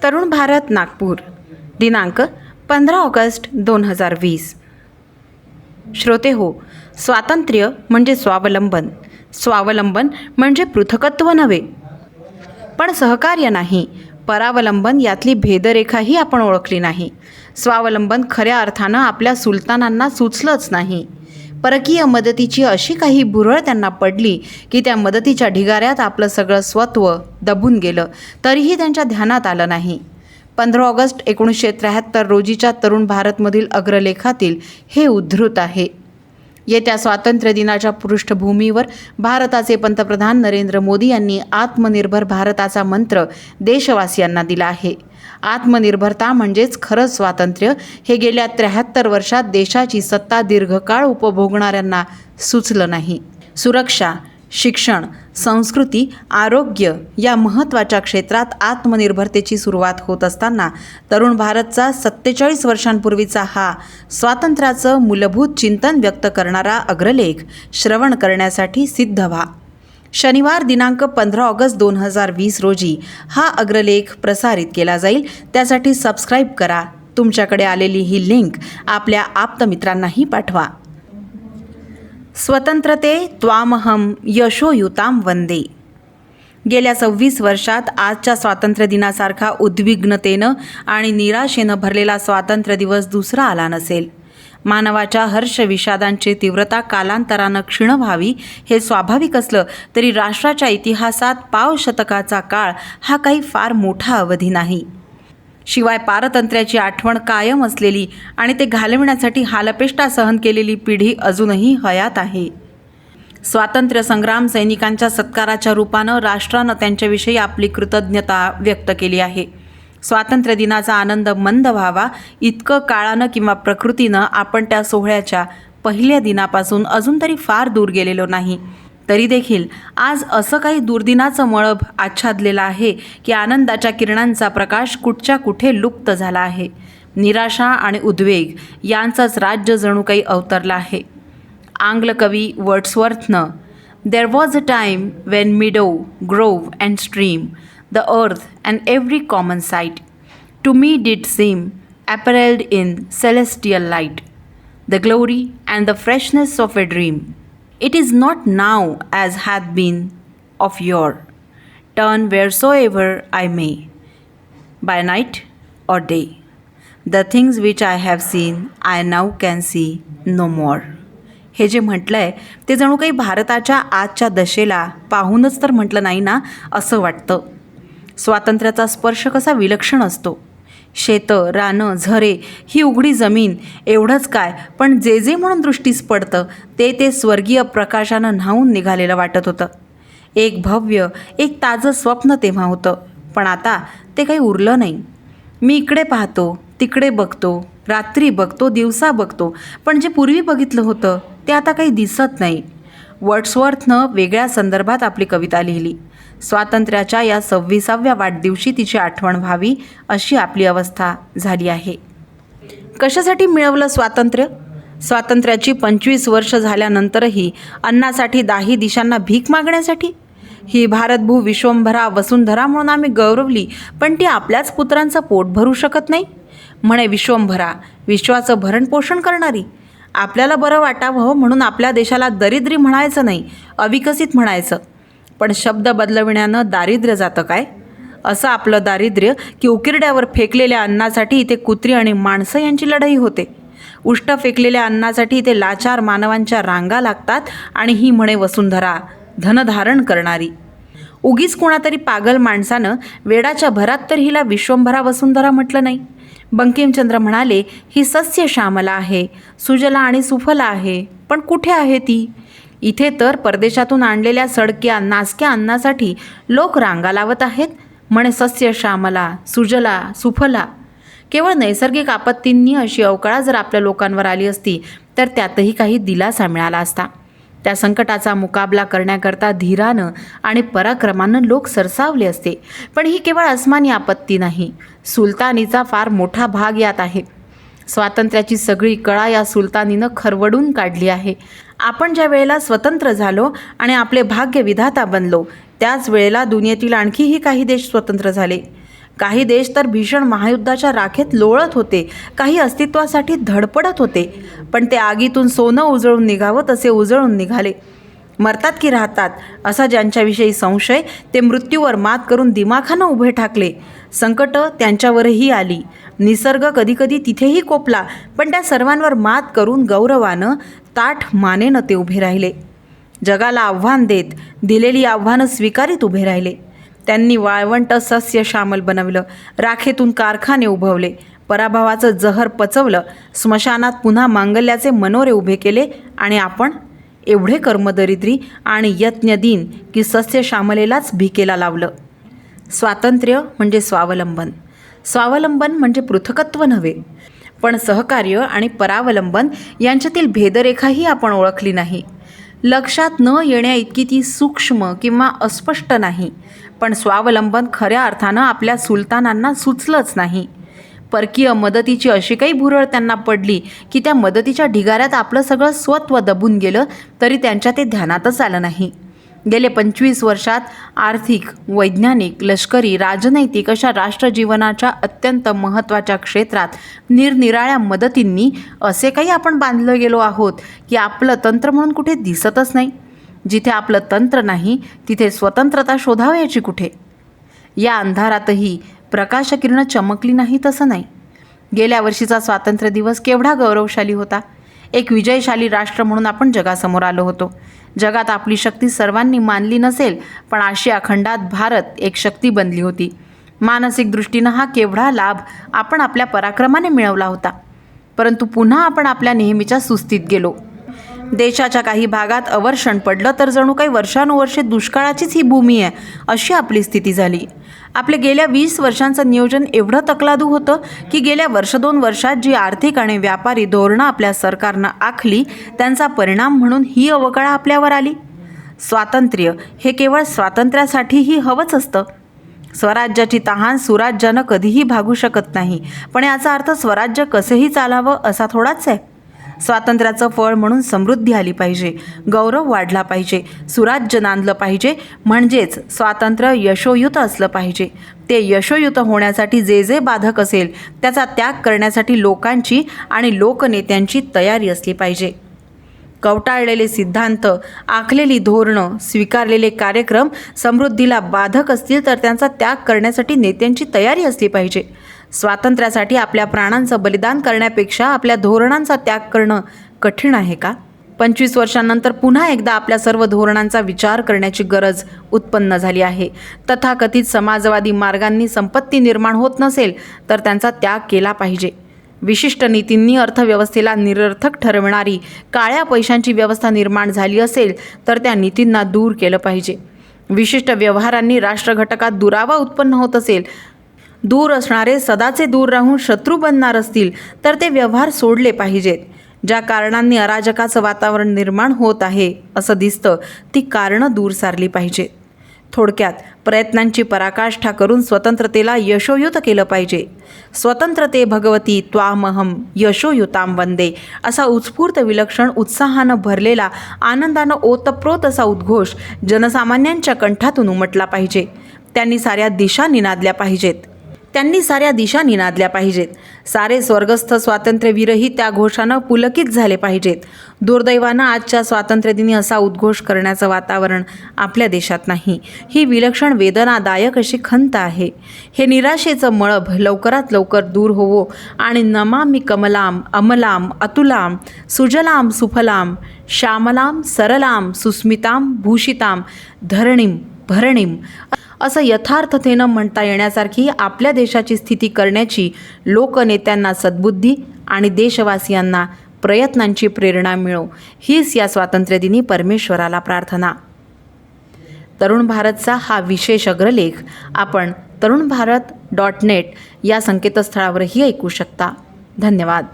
तरुण भारत नागपूर दिनांक 15 ऑगस्ट 2020. श्रोते हो, स्वातंत्र्य म्हणजे स्वावलंबन. स्वावलंबन म्हणजे पृथकत्व नव्हे, पण सहकार्य नाही. परावलंबन यातली भेदरेखाही आपण ओळखली नाही. स्वावलंबन खऱ्या अर्थानं आपल्या सुलतानांना सुचलंच नाही. परकीय मदतीची अशी काही भुरळ त्यांना पडली की त्या मदतीच्या ढिगाऱ्यात आपलं सगळं स्वत्व दबून गेलं, तरीही त्यांच्या ध्यानात आलं नाही. 15 ऑगस्ट 1973 रोजीच्या तरुण भारतमधील अग्रलेखातील हे उद्धृत आहे. येत्या स्वातंत्र्य दिनाच्या पृष्ठभूमीवर भारताचे पंतप्रधान नरेंद्र मोदी यांनी आत्मनिर्भर भारताचा मंत्र देशवासियांना दिला आहे. आत्मनिर्भरता म्हणजेच खरं स्वातंत्र्य हे गेल्या 73 वर्षात देशाची सत्ता दीर्घकाळ उपभोगणाऱ्यांना सुचलं नाही. सुरक्षा, शिक्षण, संस्कृती, आरोग्य या महत्त्वाच्या क्षेत्रात आत्मनिर्भरतेची सुरुवात होत असताना तरुण भारतचा 47 वर्षांपूर्वीचा हा स्वातंत्र्याचं मूलभूत चिंतन व्यक्त करणारा अग्रलेख श्रवण करण्यासाठी सिद्ध व्हा. शनिवार दिनांक 15 ऑगस्ट 2020 रोजी हा अग्रलेख प्रसारित केला जाईल. त्यासाठी सबस्क्राईब करा. तुमच्याकडे आलेली ही लिंक आपल्या आप्तमित्रांनाही पाठवा. स्वतंत्रते त्वामहम यशोयुताम वंदे. गेल्या 26 वर्षात आजच्या स्वातंत्र्य दिनासारखा उद्विग्नतेनं आणि निराशेनं भरलेला स्वातंत्र्य दिवस दुसरा आला नसेल. मानवाच्या हर्ष विषादांची तीव्रता कालांतरानं क्षीण व्हावी हे स्वाभाविक असलं तरी राष्ट्राच्या इतिहासात पाव शतकाचा काळ हा काही फार मोठा अवधी नाही. शिवाय पारतंत्र्याची आठवण कायम असलेली आणि ते घालविण्यासाठी हालपेष्टा सहन केलेली पिढी अजूनही हयात आहे. स्वातंत्र्य संग्राम सैनिकांच्या सत्काराच्या रूपानं राष्ट्रानं त्यांच्याविषयी आपली कृतज्ञता व्यक्त केली आहे. स्वातंत्र्य दिनाचा आनंद मंद व्हावा इतकं काळानं किंवा प्रकृतीनं आपण त्या सोहळ्याच्या पहिल्या दिनापासून अजून तरी फार दूर गेलेलो नाही. तरी देखील आज असं काही दुर्दिनाचं मळभ आच्छादलेलं आहे की आनंदाच्या किरणांचा प्रकाश कुठच्या कुठे लुप्त झाला आहे. निराशा आणि उद्वेग यांचंच राज्य जणू काही अवतरलं आहे. आंग्ल कवी वर्ड्सवर्थनं "there was a time when meadow, grove and stream, the earth and every common sight, to me did seem apparelled in celestial light, the glory and the freshness of a dream. It is not now as hath been of yore. Turn wheresoever I may, by night or day. The things which I have seen, I now can see no more." हे जे म्हटलं आहे ते जणू काही भारताच्या आजच्या दशेला पाहूनच तर म्हटलं नाही ना असं वाटतं. स्वातंत्र्याचा स्पर्श कसा विलक्षण असतो. शेतं, रानं, झरे, ही उघडी जमीन एवढंच काय, पण जे जे म्हणून दृष्टीस पडतं ते स्वर्गीय प्रकाशानं न्हावून निघालेलं वाटत होतं. एक भव्य, एक ताजं स्वप्न तेव्हा होतं, पण आता ते काही उरलं नाही. मी इकडे पाहतो, तिकडे बघतो, रात्री बघतो, दिवसा बघतो, पण जे पूर्वी बघितलं होतं ते आता काही दिसत नाही. वर्ड्सवर्थनं वेगळ्या संदर्भात आपली कविता लिहिली. स्वातंत्र्याच्या या 26व्या वाढदिवशी तिची आठवण व्हावी अशी आपली अवस्था झाली आहे. कशासाठी मिळवलं स्वातंत्र्य? स्वातंत्र्याची 25 वर्ष झाल्यानंतरही अन्नासाठी दाही दिशांना भीक मागण्यासाठी? ही भारतभू विश्वंभरा वसुंधरा म्हणून आम्ही गौरवली, पण ती आपल्याच पुत्रांचं पोट भरू शकत नाही. म्हणे विश्वंभरा, विश्वाचं भरणपोषण करणारी. आपल्याला बरं वाटावं म्हणून आपल्या देशाला दरिद्री म्हणायचं नाही, अविकसित म्हणायचं. पण शब्द बदलविण्यानं दारिद्र्य जातं काय? असं आपलं दारिद्र्य की उकिरड्यावर फेकलेल्या अन्नासाठी इथे कुत्री आणि माणसं यांची लढाई होते. उष्ट फेकलेल्या अन्नासाठी इथे लाचार मानवांच्या रांगा लागतात आणि ही म्हणे वसुंधरा, धनधारण करणारी. उगीच कोणातरी पागल माणसानं वेडाच्या भरात तर हिला विश्वंभरा वसुंधरा म्हटलं नाही. बंकिमचंद्र म्हणाले, ही सस्य श्यामला आहे, सुजला आणि सुफला आहे, पण कुठे आहे ती? इथे तर परदेशातून आणलेल्या सडक्या नासक्या अन्नासाठी लोक रांगा लावत आहेत. म्हणे सस्य श्यामला, सुजला, सुफला. केवळ नैसर्गिक आपत्तींनी अशी अवकाळा जर आपल्या लोकांवर आली असती तर त्यातही काही दिलासा मिळाला असता. त्या संकटाचा मुकाबला करण्याकरता धीरानं आणि पराक्रमानं लोक सरसावले असते. पण ही केवळ अस्मानी आपत्ती नाही, सुलतानीचा फार मोठा भाग यात आहे. स्वातंत्र्याची सगळी कळा या सुलतानीनं खरवडून काढली आहे. आपण ज्या वेळेला स्वतंत्र झालो आणि आपले भाग्य विधाता बनलो त्याच वेळेला दुनियेतील आणखीही काही देश स्वतंत्र झाले. काही देश तर भीषण महायुद्धाच्या राखेत लोळत होते, काही अस्तित्वासाठी धडपडत होते, पण ते आगीतून सोनं उजळून निघावं तसे उजळून निघाले. मरतात की राहतात असा ज्यांच्याविषयी संशय, ते मृत्यूवर मात करून दिमाखानं उभे ठाकले. संकटं त्यांच्यावरही आली, निसर्ग कधीकधी तिथेही कोपला, पण त्या सर्वांवर मात करून गौरवानं ताठ मानेनं ते उभे राहिले. जगाला आव्हान देत दिलेली आव्हानं स्वीकारीत उभे राहिले. त्यांनी वाळवंट सस्य श्यामल बनवलं, राखेतून कारखाने उभवले, पराभवाचं जहर पचवलं, स्मशानात पुन्हा मांगल्याचे मनोरे उभे केले. आणि आपण एवढे कर्मदरिद्री आणि यज्ञदीन की सस्य श्यामलेलाच भिकेला लावलं. स्वातंत्र्य म्हणजे स्वावलंबन. स्वावलंबन म्हणजे पृथकत्व नव्हे, पण सहकार्य आणि परावलंबन यांच्यातील भेदरेखाही आपण ओळखली नाही. लक्षात न येण्या इतकी ती सूक्ष्म किंवा अस्पष्ट नाही, पण स्वावलंबन खऱ्या अर्थानं आपल्या सुलतानांना सुचलंच नाही. परकीय मदतीची अशी काही भुरळ त्यांना पडली की त्या मदतीच्या ढिगाऱ्यात आपलं सगळं स्वत्व दबून गेलं, तरी त्यांच्या ते ध्यानातच आलं नाही. गेले 25 वर्षात आर्थिक, वैज्ञानिक, लष्करी, राजनैतिक अशा राष्ट्रजीवनाच्या अत्यंत महत्त्वाच्या क्षेत्रात निरनिराळ्या मदतींनी असे काही आपण बांधलं गेलो आहोत की आपलं तंत्र म्हणून कुठे दिसतच नाही. जिथे आपलं तंत्र नाही तिथे स्वतंत्रता शोधावयाची कुठे? या अंधारातही प्रकाशकिरणं चमकली नाही तसं नाही. गेल्या वर्षीचा स्वातंत्र्य दिवस केवढा गौरवशाली होता. एक विजयशाली राष्ट्र म्हणून आपण जगासमोर आलो होतो. जगात आपली शक्ती सर्वांनी मानली नसेल, पण आशिया खंडात भारत एक शक्ती बनली होती. मानसिक दृष्टीनं हा केवढा लाभ आपण आपल्या पराक्रमाने मिळवला होता. परंतु पुन्हा आपण आपल्या नेहमीच्या सुस्तीत गेलो. देशाच्या काही भागात अवर्षण पडलं तर जणू काही वर्षानुवर्षे दुष्काळाचीच ही भूमी आहे अशी आपली स्थिती झाली. आपले गेल्या 20 वर्षांचं नियोजन एवढं तकलादू होतं की गेल्या 1-2 वर्षात जी आर्थिक आणि व्यापारी धोरणं आपल्या सरकारनं आखली, त्यांचा परिणाम म्हणून ही अवकाळा आपल्यावर आली. स्वातंत्र्य हे केवळ स्वातंत्र्यासाठीही हवंच असतं. स्वराज्याची तहान सुराज्यानं कधीही भागू शकत नाही, पण याचा अर्थ स्वराज्य कसेही चालावं असा थोडाच आहे. स्वातंत्र्याचं फळ म्हणून समृद्धी आली पाहिजे, गौरव वाढला पाहिजे, सुराज्य नांदलं पाहिजे, म्हणजेच स्वातंत्र्य यशोयुत असलं पाहिजे. ते यशोयुत होण्यासाठी जे जे बाधक असेल त्याचा त्याग करण्यासाठी लोकांची आणि लोकनेत्यांची तयारी असली पाहिजे. कवटाळलेले सिद्धांत, आखलेली धोरणं, स्वीकारलेले कार्यक्रम समृद्धीला बाधक असतील तर त्यांचा त्याग करण्यासाठी नेत्यांची तयारी असली पाहिजे. स्वातंत्र्यासाठी आपल्या प्राणांचं बलिदान करण्यापेक्षा आपल्या धोरणांचा त्याग करणं कठीण आहे का? 25 वर्षांनंतर पुन्हा एकदा आपल्या सर्व धोरणांचा विचार करण्याची गरज उत्पन्न झाली आहे. तथाकथित समाजवादी मार्गांनी संपत्ती निर्माण होत नसेल तर त्यांचा त्याग केला पाहिजे. विशिष्ट नीतींनी अर्थव्यवस्थेला निरर्थक ठरवणारी काळ्या पैशांची व्यवस्था निर्माण झाली असेल तर त्या नीतींना दूर केलं पाहिजे. विशिष्ट व्यवहारांनी राष्ट्रघटकात दुरावा उत्पन्न होत असेल, दूर असणारे सदाचे दूर राहून शत्रू बनणार असतील तर ते व्यवहार सोडले पाहिजेत. ज्या कारणांनी अराजकाचं वातावरण निर्माण होत आहे असं दिसतं, ती कारणं दूर सारली पाहिजेत. थोडक्यात प्रयत्नांची पराकाष्ठा करून स्वतंत्रतेला यशोयुत केलं पाहिजे. स्वतंत्रते भगवती त्वामहम यशोयुताम वंदे असा उत्स्फूर्त, विलक्षण, उत्साहानं भरलेला, आनंदानं ओतप्रोत असा उद्घोष जनसामान्यांच्या कंठातून उमटला पाहिजे. त्यांनी साऱ्या दिशा निनादल्या पाहिजेत. सारे स्वर्गस्थ स्वातंत्र्यवीरही त्या घोषानं पुलकित झाले पाहिजेत. दुर्दैवानं आजच्या स्वातंत्र्यदिनी असा उद्घोष करण्याचं वातावरण आपल्या देशात नाही. ही विलक्षण, वेदनादायक अशी खंत आहे. हे निराशेचं मळभ लवकरात लवकर दूर होवो आणि नमामि कमलाम अमलाम अतुलाम सुजलाम सुफलाम श्यामलाम सरलाम सुस्मिताम भूषिताम धरणीम भरणीम असं यथार्थतेनं म्हणता येण्यासारखी आपल्या देशाची स्थिती करण्याची लोकनेत्यांना सद्बुद्धी आणि देशवासियांना प्रयत्नांची प्रेरणा मिळो, हीच या स्वातंत्र्यदिनी परमेश्वराला प्रार्थना. तरुण भारतचा हा विशेष अग्रलेख आपण tarunbharat.net या संकेतस्थळावरही ऐकू शकता. धन्यवाद.